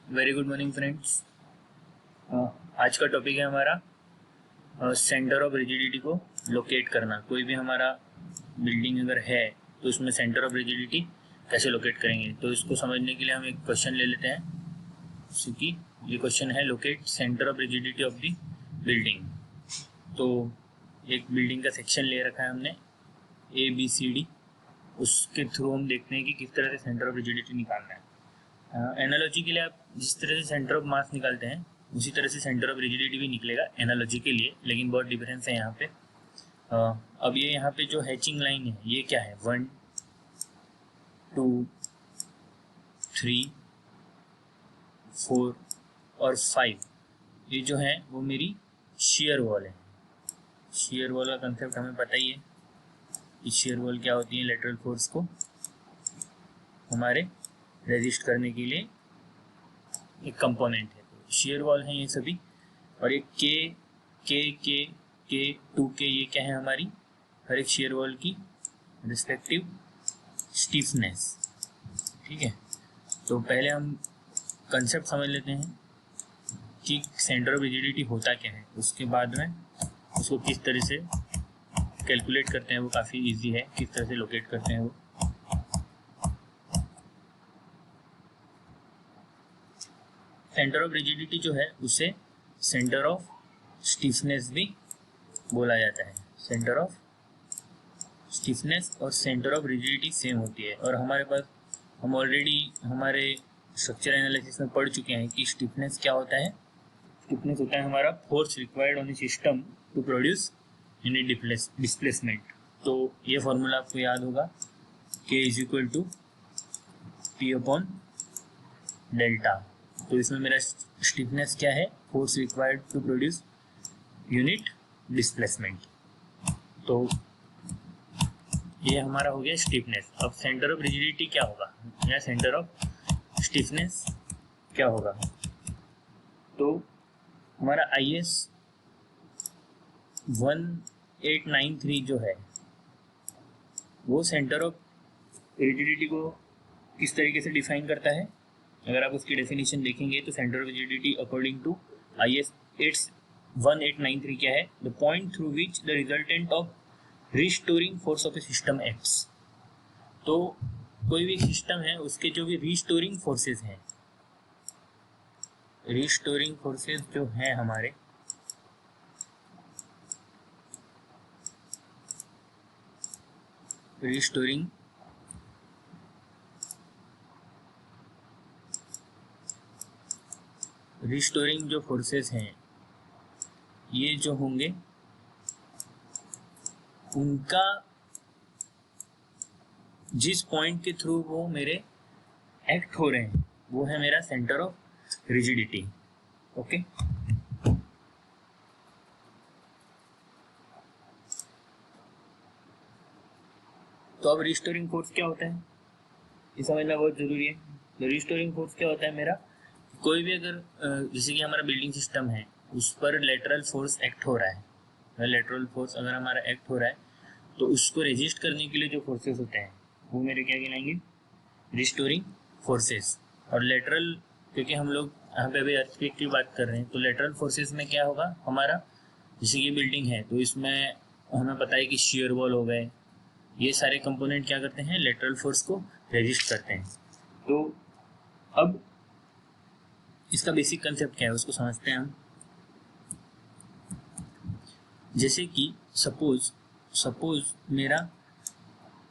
Very good morning friends. आज का topic है हमारा सेंटर ऑफ रिजिडिटी को लोकेट करना। कोई भी हमारा बिल्डिंग अगर है तो उसमें सेंटर ऑफ रिजिडिटी कैसे लोकेट करेंगे, तो इसको समझने के लिए हम एक क्वेश्चन ले लेते हैं। क्योंकि ये क्वेश्चन है locate centre of rigidity of the building. तो एक बिल्डिंग का सेक्शन ले रखा है हमने ABCD, उसके थ्रू हम देखते हैं कि किस तरह से सेंटर ऑफ रिजिडिटी निकालना है। एनालॉजी के लिए आप जिस तरह से सेंटर ऑफ मास निकालते हैं उसी तरह से सेंटर ऑफ रिजिडिटी भी निकलेगा एनालॉजी के लिए, लेकिन बहुत डिफरेंस है यहाँ पे। अब ये यहाँ पे जो हैचिंग लाइन है ये क्या है, 1 2 3 4 और 5, ये जो है वो मेरी shear वॉल है। shear वॉल का कंसेप्ट हमें पता ही है कि shear वॉल क्या होती है। लेटरल फोर्स को हमारे रेजिस्ट करने के लिए एक कंपोनेंट है। तो shear वॉल है ये सभी, और एक के 2K ये क्या है हमारी हर एक shear वॉल की रिस्पेक्टिव स्टिफनेस। ठीक है, तो पहले हम कंसेप्ट समझ लेते हैं कि सेंटर ऑफ रिजिडिटी होता क्या है, उसके बाद में उसको किस तरह से कैलकुलेट करते हैं वो काफ़ी इजी है, किस तरह से लोकेट करते हैं वो। सेंटर ऑफ रिजिडिटी जो है उसे सेंटर ऑफ स्टिफनेस भी बोला जाता है। सेंटर ऑफ स्टिफनेस और सेंटर ऑफ रिजिडिटी सेम होती है, और हमारे पास हम ऑलरेडी हमारे स्ट्रक्चर एनालिसिस में पढ़ चुके हैं कि स्टिफनेस क्या होता है। स्टिफनेस होता है हमारा force required on a system to produce any displacement. तो ये फॉर्मूला आपको याद होगा, K = P/डेल्टा। तो इसमें मेरा स्टिफनेस क्या है, force required to produce unit displacement. तो ये हमारा हो गया स्टिफनेस। अब सेंटर ऑफ रिजिडिटी क्या होगा या सेंटर ऑफ स्टिफनेस क्या होगा, तो हमारा IS 1893 जो है वो सेंटर ऑफ रिजिडिटी को किस तरीके से डिफाइन करता है। अगर आप उसकी डेफिनेशन देखेंगे तो centre of rigidity according to IS 1893 क्या है, the point through which the resultant of restoring force of a system acts. तो कोई भी सिस्टम है उसके जो भी रिस्टोरिंग फोर्सेस हैं, रिस्टोरिंग फोर्सेस जो हैं हमारे, रिस्टोरिंग जो फोर्सेस हैं ये जो होंगे उनका जिस पॉइंट के थ्रू वो मेरे एक्ट हो रहे हैं वो है मेरा सेंटर ऑफ रिजिडिटी। ओके, तो अब रिस्टोरिंग फोर्स क्या होता है ये समझना बहुत जरूरी है। तो रिस्टोरिंग फोर्स क्या होता है मेरा, कोई भी अगर जैसे कि हमारा बिल्डिंग सिस्टम है उस पर लेटरल फोर्स एक्ट हो रहा है, लेटरल फोर्स अगर हमारा एक्ट हो रहा है तो उसको रेजिस्ट करने के लिए जो फोर्सेस होते हैं वो मेरे क्या कहलाएंगे, रिस्टोरिंग फोर्सेस। और लेटरल, क्योंकि हम लोग यहाँ पे अभी अर्थक्वेक की बात कर रहे हैं, तो लेटरल फोर्सेस में क्या होगा हमारा, जैसे ये बिल्डिंग है तो इसमें हमें पता है कि shear वॉल हो गए, ये सारे कंपोनेंट क्या करते हैं, लेटरल फोर्स को रेजिस्ट करते हैं। तो अब इसका बेसिक कंसेप्ट क्या है उसको समझते हैं हम। जैसे कि सपोज मेरा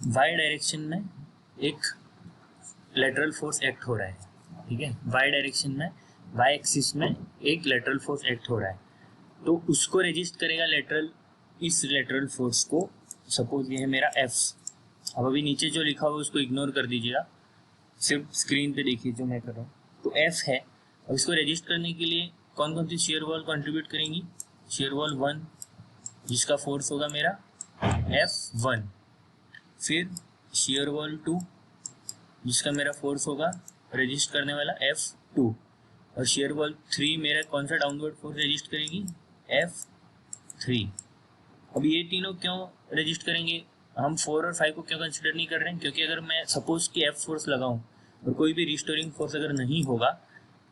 वाई डायरेक्शन में एक लेटरल फोर्स एक्ट हो रहा है। ठीक है, वाई डायरेक्शन में वाई एक्सिस में एक लेटरल फोर्स एक्ट हो रहा है, तो उसको रेजिस्ट करेगा लेटरल, इस लेटरल फोर्स को। सपोज ये है मेरा F। अब अभी नीचे जो लिखा हुआ उसको इग्नोर कर दीजिएगा, सिर्फ स्क्रीन पे देखिए जो मैं कर रहा हूँ। तो F है, और इसको रेजिस्ट करने के लिए कौन कौन सी shear वॉल कंट्रीब्यूट करेंगी, shear वॉल 1 जिसका फोर्स होगा मेरा F1, फिर shear वॉल 2 जिसका मेरा फोर्स होगा रेजिस्ट करने वाला F2, और shear वॉल 3 मेरा कौन सा डाउनवर्ड फोर्स रेजिस्ट करेगी, F3। अब ये तीनों क्यों रेजिस्ट करेंगे, हम 4 और 5 को क्यों कंसिडर नहीं कर रहे हैं, क्योंकि अगर मैं सपोज कि F फोर्स लगाऊं और कोई भी रिस्टोरिंग फोर्स अगर नहीं होगा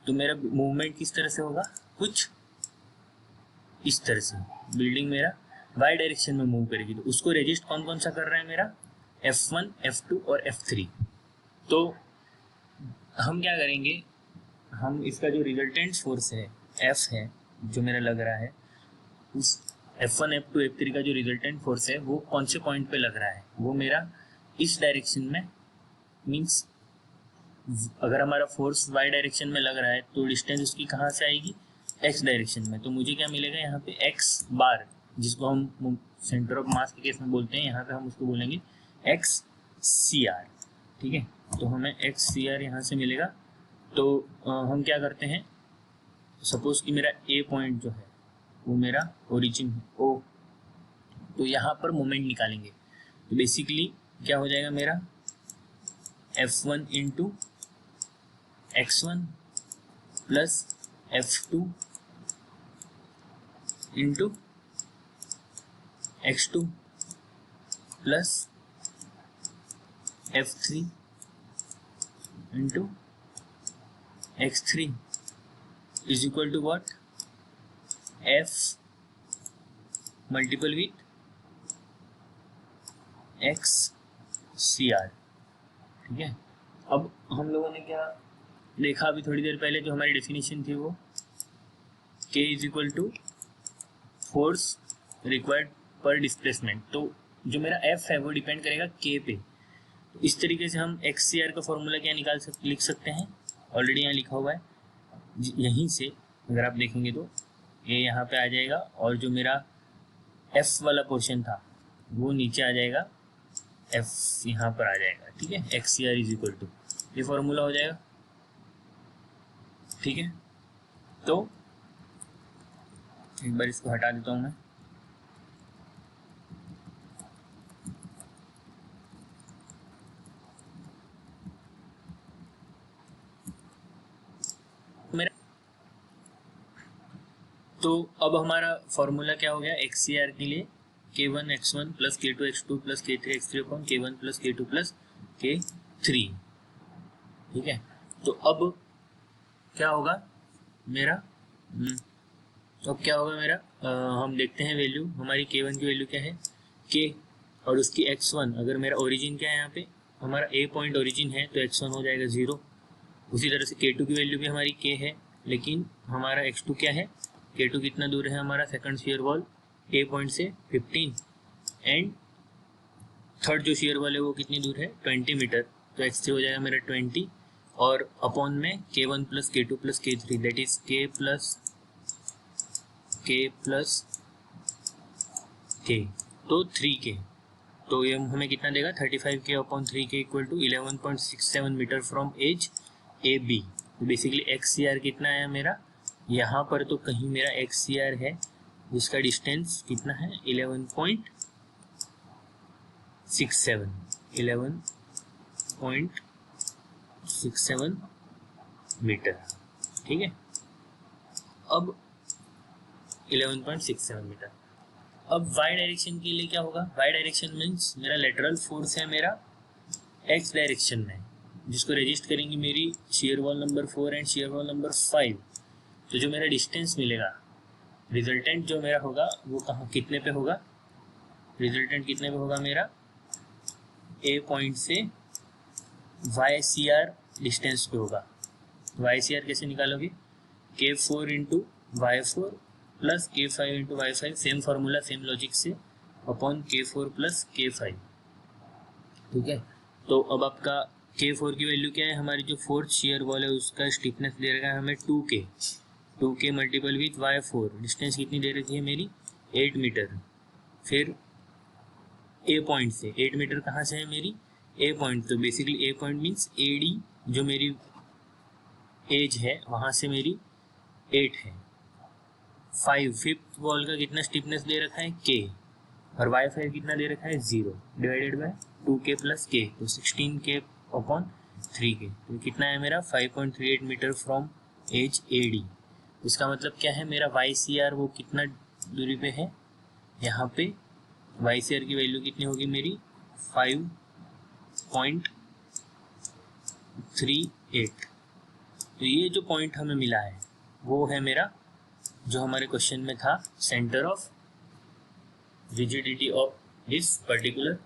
तो मेरा मूवमेंट किस तरह से होगा, कुछ इस तरह से। बिल्डिंग मेरा वाई डायरेक्शन में मूव करेगी, तो उसको रेजिस्ट कौन कौन सा कर रहा है मेरा, F1, F2 और F3। तो हम क्या करेंगे, हम इसका जो रिजल्टेंट फोर्स है F है जो मेरा लग रहा है, उस F1, F2, F3 का जो रिजल्टेंट फोर्स है वो कौन से पॉइंट पे लग रहा है, वो मेरा इस डायरेक्शन में, मीन्स अगर हमारा फोर्स वाई डायरेक्शन में लग रहा है तो डिस्टेंस उसकी कहाँ से आएगी, एक्स डायरेक्शन में। तो मुझे क्या मिलेगा यहाँ पे एक्स बार, जिसको हम सेंटर ऑफ मास के केस में बोलते हैं, यहाँ पे हम उसको बोलेंगे एक्स सी आर। ठीक है, तो हमें एक्स सी आर यहाँ से मिलेगा। तो हम क्या करते हैं, सपोज कि मेरा ए पॉइंट जो है वो मेरा ओरिजिन है ओ, तो यहाँ पर मोमेंट निकालेंगे। तो बेसिकली क्या हो जाएगा मेरा F1 into x1 plus F2 into x2 plus F3 into x3 is equal to what, F multiple with x c r. ठीक है, अब हम लोगों ने क्या देखा अभी थोड़ी देर पहले, जो हमारी डेफिनेशन थी वो K is equal to force required per displacement. तो जो मेरा F है वो डिपेंड करेगा K पे। तो इस तरीके से हम एक्स सी आर का फॉर्मूला क्या लिख सकते हैं, ऑलरेडी यहाँ लिखा हुआ है। यहीं से अगर आप देखेंगे तो ये यहाँ पे आ जाएगा, और जो मेरा F वाला पोर्शन था वो नीचे आ जाएगा, F यहाँ पर आ जाएगा। ठीक है, x c r is equal to, ये फॉर्मूला हो जाएगा। ठीक है, तो एक बार इसको हटा देता हूँ मैं। मेरा तो अब हमारा फॉर्मूला क्या हो गया एक्स सी आर के लिए, K1 x1 plus K2 x2 plus K3 x3 upon K1 plus K2 plus K3। ठीक है, तो अब क्या होगा मेरा, अब क्या होगा मेरा, हम देखते हैं वैल्यू, हमारी K1 की वैल्यू क्या है K, और उसकी x1, अगर मेरा ओरिजिन क्या है यहाँ पे, हमारा A पॉइंट ओरिजिन है तो x1 हो जाएगा 0। उसी तरह से K2 की वैल्यू भी हमारी K है, लेकिन हमारा x2 क्या है, K2 कितना दूर है हमारा second share wall A point से 15, एंड थर्ड जो शेयर वॉल है वो कितनी दूर है 20 मीटर। तो x3 हो जाएगा मेरा 20, और अपॉन में K1 plus K2 plus K3 that is K plus K, तो 3K। तो ये हमें कितना देगा 35K upon 3K equal to 11.67 metre from edge A B. तो बेसिकली एक्स सी आर कितना आया मेरा, यहाँ पर तो कहीं मेरा एक्स सी आर है जिसका डिस्टेंस कितना है 11.67 मीटर। ठीक है, अब 11.67 मीटर। अब वाई डायरेक्शन के लिए क्या होगा, वाई डायरेक्शन मीन्स मेरा लेटरल फोर्स है मेरा एक्स डायरेक्शन में, जिसको रजिस्ट करेंगी मेरी share wall number 4 and share wall number 5। तो जो मेरा डिस्टेंस मिलेगा, रिजल्टेंट जो मेरा होगा वो कहाँ कितने पे होगा, रिजल्टेंट कितने पे होगा मेरा ए पॉइंट से वाई सी आर डिस्टेंस पे होगा। वाई सी आर कैसे निकालोगे, K4 into Y4 plus K5 into Y5, same formula same logic से, अपॉन K4 प्लस K5। ठीक है, तो अब आपका K4 की वैल्यू क्या है, हमारी जो फोर्थ शेयर वॉल है उसका स्टिफनेस दे रखा है हमें 2K multiple with Y4, distance कितनी दे रखी है मेरी 8 मीटर। फिर ए पॉइंट से 8 मीटर कहाँ से है मेरी ए पॉइंट, तो बेसिकली ए पॉइंट मीन्स AD जो मेरी एज है वहाँ से मेरी 8 है। 5 फिफ्थ वॉल का कितना स्टिफनेस दे रखा है K, और Y5 कितना दे रखा है 0 divided by 2K plus K, तो 16K अपॉन 3K। तो कितना है मेरा 5.38 मीटर फ्रॉम एज AD। इसका मतलब क्या है, मेरा YCR वो कितना दूरी पे है, यहाँ पे YCR की वैल्यू कितनी होगी मेरी 5.38। तो ये जो पॉइंट हमें मिला है वो है मेरा, जो हमारे क्वेश्चन में था, centre of rigidity of this particular,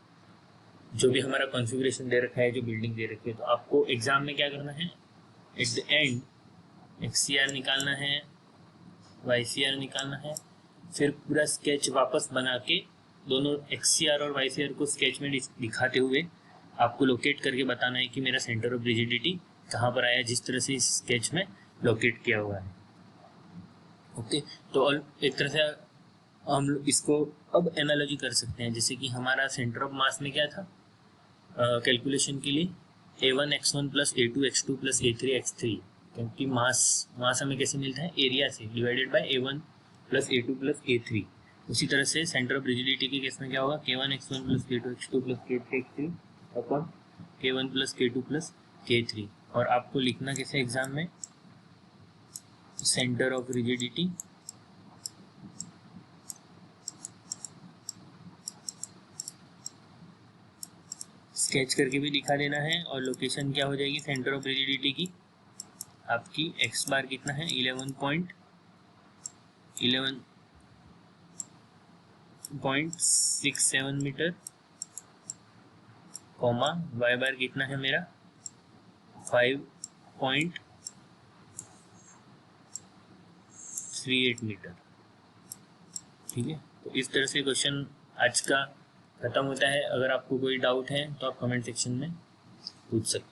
जो भी हमारा कॉन्फ़िगरेशन दे रखा है, जो बिल्डिंग दे रखी है। तो आपको एग्जाम में क्या करना है, एट द एंड XCR निकालना है, YCR निकालना है, फिर पूरा स्केच वापस बना के दोनों XCR और YCR को स्केच में दिखाते हुए आपको लोकेट करके बताना है कि मेरा सेंटर ऑफ रिजिडिटी कहाँ पर आया, जिस तरह से इस स्केच में लोकेट किया हुआ है। ओके, तो एक तरह से हम लोग इसको अब एनालॉजी कर सकते हैं, जैसे कि हमारा सेंटर ऑफ मास में क्या था कैलकुलेशन के लिए, A1 x1 plus A2 x2 plus A3 x3, क्योंकि मास हमें कैसे मिलता है, एरिया से divided by A1 plus A2 plus A3। उसी तरह से सेंटर ऑफ रिजिडिटी के केस में क्या होगा, K1 x1 plus K2 x2 plus K3 x3 upon K1 plus K2 plus K3। और आपको लिखना कैसे एग्जाम में, सेंटर ऑफ रिजिडिटी स्केच करके भी दिखा देना है, और लोकेशन क्या हो जाएगी सेंटर ऑफ रिजिडिटी की, आपकी एक्स बार कितना है 11.67 मीटर, कॉमा वाई बार कितना है मेरा 5.38 मीटर। ठीक है, तो इस तरह से क्वेश्चन आज का खत्म होता है। अगर आपको कोई डाउट है तो आप कमेंट सेक्शन में पूछ सकते हैं।